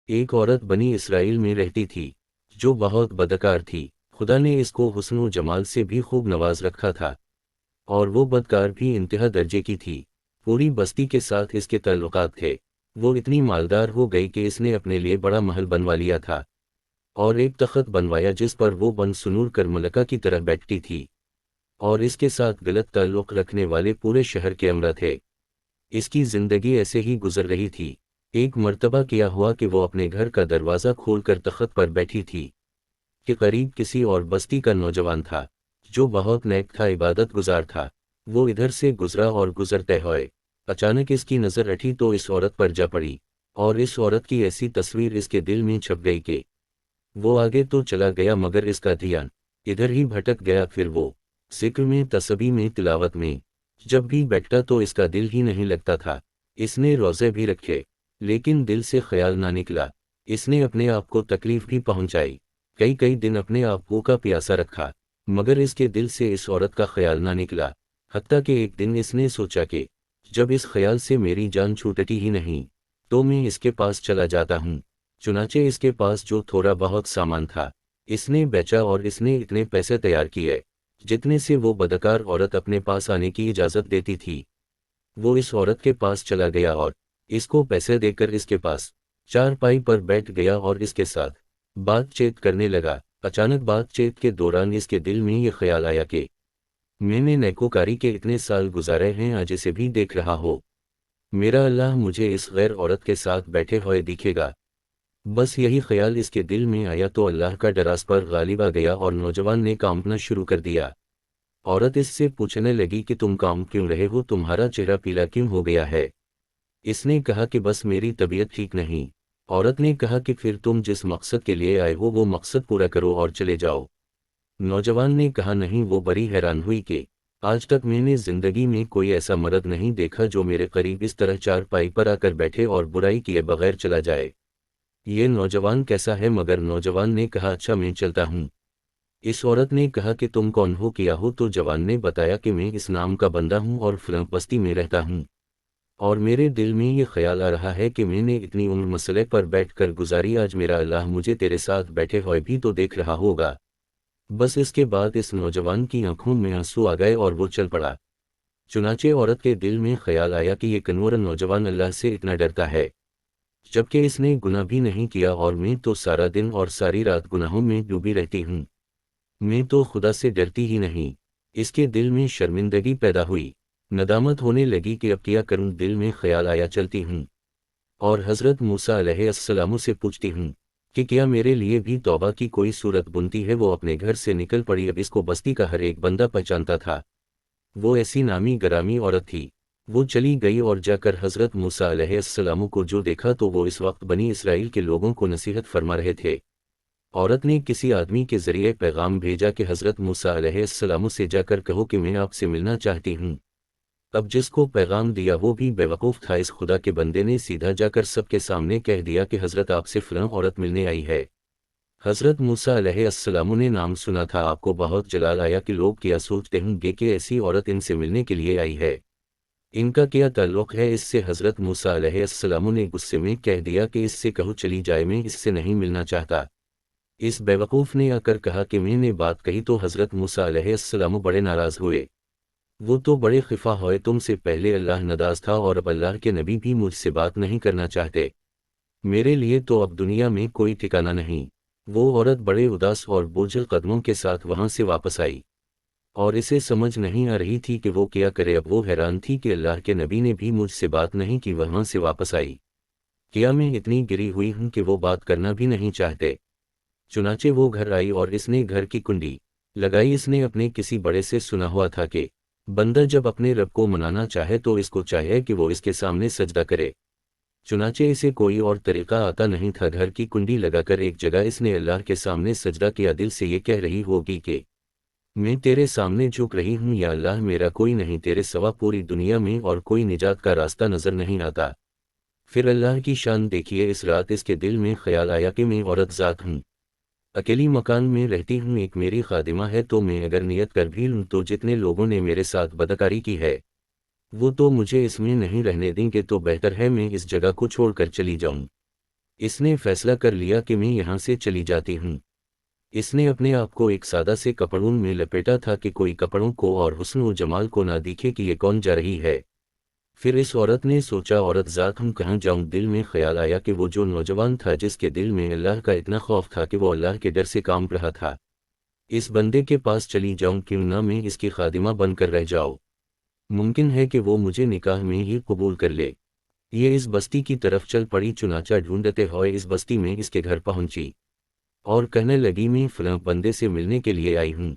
ایک عورت بنی اسرائیل میں رہتی تھی جو بہت بدکار تھی۔ خدا نے اس کو حسن و جمال سے بھی خوب نواز رکھا تھا، اور وہ بدکار بھی انتہا درجے کی تھی۔ پوری بستی کے ساتھ اس کے تعلقات تھے۔ وہ اتنی مالدار ہو گئی کہ اس نے اپنے لیے بڑا محل بنوا لیا تھا، اور ایک تخت بنوایا جس پر وہ بن سنور کر ملکہ کی طرح بیٹھتی تھی، اور اس کے ساتھ غلط تعلق رکھنے والے پورے شہر کے امرا تھے۔ اس کی زندگی ایسے ہی گزر رہی تھی۔ ایک مرتبہ کیا ہوا کہ وہ اپنے گھر کا دروازہ کھول کر تخت پر بیٹھی تھی کہ قریب کسی اور بستی کا نوجوان تھا جو بہت نیک تھا، عبادت گزار تھا۔ وہ ادھر سے گزرا اور گزرتے ہوئے اچانک اس کی نظر اٹھی تو اس عورت پر جا پڑی، اور اس عورت کی ایسی تصویر اس کے دل میں چھپ گئی کہ وہ آگے تو چلا گیا مگر اس کا دھیان ادھر ہی بھٹک گیا۔ پھر وہ ذکر میں، تسبیح میں، تلاوت میں جب بھی بیٹھتا تو اس کا دل ہی نہیں لگتا تھا۔ اس نے روزے بھی رکھے لیکن دل سے خیال نہ نکلا۔ اس نے اپنے آپ کو تکلیف بھی پہنچائی، کئی دن اپنے آپ بھوکا پیاسا رکھا، مگر اس کے دل سے اس عورت کا خیال نہ نکلا۔ حتیٰ کہ ایک دن اس نے سوچا کہ جب اس خیال سے میری جان چھوٹتی ہی نہیں تو میں اس کے پاس چلا جاتا ہوں۔ چنانچہ اس کے پاس جو تھوڑا بہت سامان تھا اس نے بیچا، اور اس نے اتنے پیسے تیار کیے جتنے سے وہ بدکار عورت اپنے پاس آنے کی اجازت دیتی تھی۔ وہ اس عورت کے پاس چلا گیا اور اس کو پیسے دے کر اس کے پاس چارپائی پر بیٹھ گیا اور اس کے ساتھ بات چیت کرنے لگا۔ اچانک بات چیت کے دوران اس کے دل میں یہ خیال آیا کہ میں نے نیکوکاری کے اتنے سال گزارے ہیں، آج اسے بھی دیکھ رہا ہو، میرا اللہ مجھے اس غیر عورت کے ساتھ بیٹھے ہوئے دکھے گا۔ بس یہی خیال اس کے دل میں آیا تو اللہ کا ڈر اس پر غالب آ گیا اور نوجوان نے کانپنا شروع کر دیا۔ عورت اس سے پوچھنے لگی کہ تم کانپ کیوں رہے ہو، تمہارا چہرہ پیلا کیوں ہو گیا ہے؟ اس نے کہا کہ بس میری طبیعت ٹھیک نہیں۔ عورت نے کہا کہ پھر تم جس مقصد کے لیے آئے ہو وہ مقصد پورا کرو اور چلے جاؤ۔ نوجوان نے کہا نہیں۔ وہ بڑی حیران ہوئی کہ آج تک میں نے زندگی میں کوئی ایسا مرد نہیں دیکھا جو میرے قریب اس طرح چارپائی پر آ کر بیٹھے اور برائی کیے بغیر چلا جائے۔ یہ نوجوان کیسا ہے؟ مگر نوجوان نے کہا اچھا میں چلتا ہوں۔ اس عورت نے کہا کہ تم کون ہو، کیا ہو؟ تو جوان نے بتایا کہ میں اس نام کا بندہ ہوں اور فلاں بستی میں رہتا ہوں، اور میرے دل میں یہ خیال آ رہا ہے کہ میں نے اتنی عمر مسئلے پر بیٹھ کر گزاری، آج میرا اللہ مجھے تیرے ساتھ بیٹھے ہوئے بھی تو دیکھ رہا ہوگا۔ بس اس کے بعد اس نوجوان کی آنکھوں میں آنسو آ گئے اور وہ چل پڑا۔ چنانچہ عورت کے دل میں خیال آیا کہ یہ کنور نوجوان اللہ سے اتنا ڈرتا ہے جبکہ اس نے گناہ بھی نہیں کیا، اور میں تو سارا دن اور ساری رات گناہوں میں ڈوبی رہتی ہوں، میں تو خدا سے ڈرتی ہی نہیں۔ اس کے دل میں شرمندگی پیدا ہوئی، ندامت ہونے لگی کہ اب کیا کروں۔ دل میں خیال آیا چلتی ہوں اور حضرت موسیٰ علیہ السلام سے پوچھتی ہوں کہ کیا میرے لیے بھی توبہ کی کوئی صورت بنتی ہے۔ وہ اپنے گھر سے نکل پڑی۔ اب اس کو بستی کا ہر ایک بندہ پہچانتا تھا، وہ ایسی نامی گرامی عورت تھی۔ وہ چلی گئی اور جا کر حضرت موسیٰ علیہ السلام کو جو دیکھا تو وہ اس وقت بنی اسرائیل کے لوگوں کو نصیحت فرما رہے تھے۔ عورت نے کسی آدمی کے ذریعے پیغام بھیجا کہ حضرت موسیٰ علیہ السلام سے جا کر کہو کہ میں آپ سے ملنا چاہتی ہوں۔ اب جس کو پیغام دیا وہ بھی بیوقوف تھا۔ اس خدا کے بندے نے سیدھا جا کر سب کے سامنے کہہ دیا کہ حضرت آپ سے فلاں عورت ملنے آئی ہے۔ حضرت موسیٰ علیہ السلام نے نام سنا تھا، آپ کو بہت جلال آیا کہ لوگ کیا سوچتے ہوں گے کہ ایسی عورت ان سے ملنے کے لیے آئی ہے، ان کا کیا تعلق ہے اس سے؟ حضرت موسیٰ علیہ السلام نے غصے میں کہہ دیا کہ اس سے کہو چلی جائے، میں اس سے نہیں ملنا چاہتا۔ اس بیوقوف نے آ کر کہا کہ میں نے بات کہی تو حضرت موسیٰ علیہ السلام بڑے ناراض ہوئے، وہ تو بڑے خفا ہوئے، تم سے پہلے اللہ ناراض تھا اور اب اللہ کے نبی بھی مجھ سے بات نہیں کرنا چاہتے، میرے لیے تو اب دنیا میں کوئی ٹھکانہ نہیں۔ وہ عورت بڑے اداس اور بوجھل قدموں کے ساتھ وہاں سے واپس آئی، اور اسے سمجھ نہیں آ رہی تھی کہ وہ کیا کرے۔ اب وہ حیران تھی کہ اللہ کے نبی نے بھی مجھ سے بات نہیں کی، وہاں سے واپس آئی، کیا میں اتنی گری ہوئی ہوں کہ وہ بات کرنا بھی نہیں چاہتے؟ چنانچہ وہ گھر آئی اور اس نے گھر کی کنڈی لگائی۔ اس نے اپنے کسی بڑے سے سنا ہوا تھا کہ بندہ جب اپنے رب کو منانا چاہے تو اس کو چاہیے کہ وہ اس کے سامنے سجدہ کرے۔ چنانچہ اسے کوئی اور طریقہ آتا نہیں تھا۔ گھر کی کنڈی لگا کر ایک جگہ اس نے اللہ کے سامنے سجدہ کیا، دل سے یہ کہہ رہی ہوگی کہ میں تیرے سامنے جھک رہی ہوں، یا اللہ میرا کوئی نہیں تیرے سوا پوری دنیا میں اور کوئی نجات کا راستہ نظر نہیں آتا۔ پھر اللہ کی شان دیکھیے، اس رات اس کے دل میں خیال آیا کہ میں عورت ذات ہوں، اکیلی مکان میں رہتی ہوں، ایک میری خادمہ ہے، تو میں اگر نیت کر بھی لوں تو جتنے لوگوں نے میرے ساتھ بدکاری کی ہے وہ تو مجھے اس میں نہیں رہنے دیں گے، تو بہتر ہے میں اس جگہ کو چھوڑ کر چلی جاؤں۔ اس نے فیصلہ کر لیا کہ میں یہاں سے چلی جاتی ہوں۔ اس نے اپنے آپ کو ایک سادہ سے کپڑوں میں لپیٹا تھا کہ کوئی کپڑوں کو اور حسن و جمال کو نہ دیکھے کہ یہ کون جا رہی ہے۔ پھر اس عورت نے سوچا عورت ذات ہم کہاں جاؤں۔ دل میں خیال آیا کہ وہ جو نوجوان تھا جس کے دل میں اللہ کا اتنا خوف تھا کہ وہ اللہ کے ڈر سے کام رہا تھا، اس بندے کے پاس چلی جاؤں، کیوں نہ میں اس کی خادمہ بن کر رہ جاؤں، ممکن ہے کہ وہ مجھے نکاح میں ہی قبول کر لے۔ یہ اس بستی کی طرف چل پڑی، چنانچہ ڈھونڈتے ہوئے اس بستی میں اس کے گھر پہنچی اور کہنے لگی میں فلاں بندے سے ملنے کے لیے آئی ہوں۔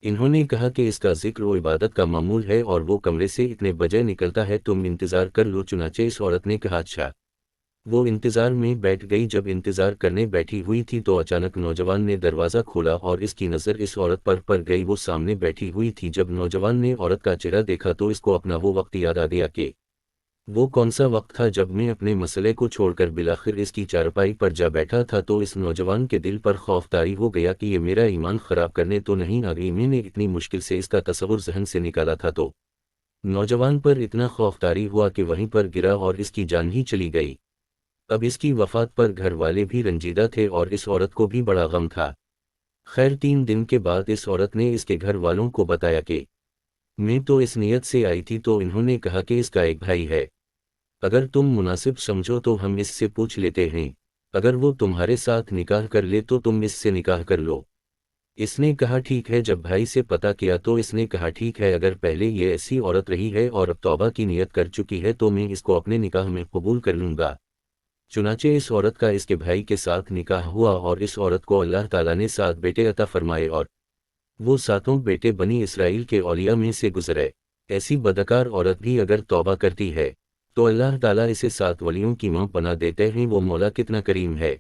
انہوں نے کہا کہ اس کا ذکر و عبادت کا معمول ہے اور وہ کمرے سے اتنے بجے نکلتا ہے، تم انتظار کر لو۔ چنانچہ اس عورت نے کہا اچھا۔ وہ انتظار میں بیٹھ گئی۔ جب انتظار کرنے بیٹھی ہوئی تھی تو اچانک نوجوان نے دروازہ کھولا اور اس کی نظر اس عورت پر پڑ گئی۔ وہ سامنے بیٹھی ہوئی تھی۔ جب نوجوان نے عورت کا چہرہ دیکھا تو اس کو اپنا وہ وقت یاد آ گیا کہ وہ کون سا وقت تھا جب میں اپنے مسئلے کو چھوڑ کر بالآخر اس کی چارپائی پر جا بیٹھا تھا۔ تو اس نوجوان کے دل پر خوف طاری ہو گیا کہ یہ میرا ایمان خراب کرنے تو نہیں آ گئی۔ میں نے اتنی مشکل سے اس کا تصور ذہن سے نکالا تھا تو نوجوان پر اتنا خوف طاری ہوا کہ وہیں پر گرا اور اس کی جان ہی چلی گئی۔ اب اس کی وفات پر گھر والے بھی رنجیدہ تھے اور اس عورت کو بھی بڑا غم تھا۔ خیر 3 دن کے بعد اس عورت نے اس کے گھر والوں کو بتایا کہ میں تو اس نیت سے آئی تھی، تو انہوں نے کہا کہ اس کا ایک بھائی ہے، اگر تم مناسب سمجھو تو ہم اس سے پوچھ لیتے ہیں، اگر وہ تمہارے ساتھ نکاح کر لے تو تم اس سے نکاح کر لو۔ اس نے کہا ٹھیک ہے۔ جب بھائی سے پتہ کیا تو اس نے کہا ٹھیک ہے، اگر پہلے یہ ایسی عورت رہی ہے اور اب توبہ کی نیت کر چکی ہے تو میں اس کو اپنے نکاح میں قبول کر لوں گا۔ چنانچہ اس عورت کا اس کے بھائی کے ساتھ نکاح ہوا اور اس عورت کو اللہ تعالیٰ نے 7 بیٹے عطا فرمائے اور وہ 7 بیٹے بنی اسرائیل کے اولیاء میں سے گزرے۔ ایسی بدکار عورت بھی اگر توبہ کرتی ہے تو اللہ تعالیٰ اسے 7 ولیوں کی ماں بنا دیتے ہیں۔ وہ مولا کتنا کریم ہے۔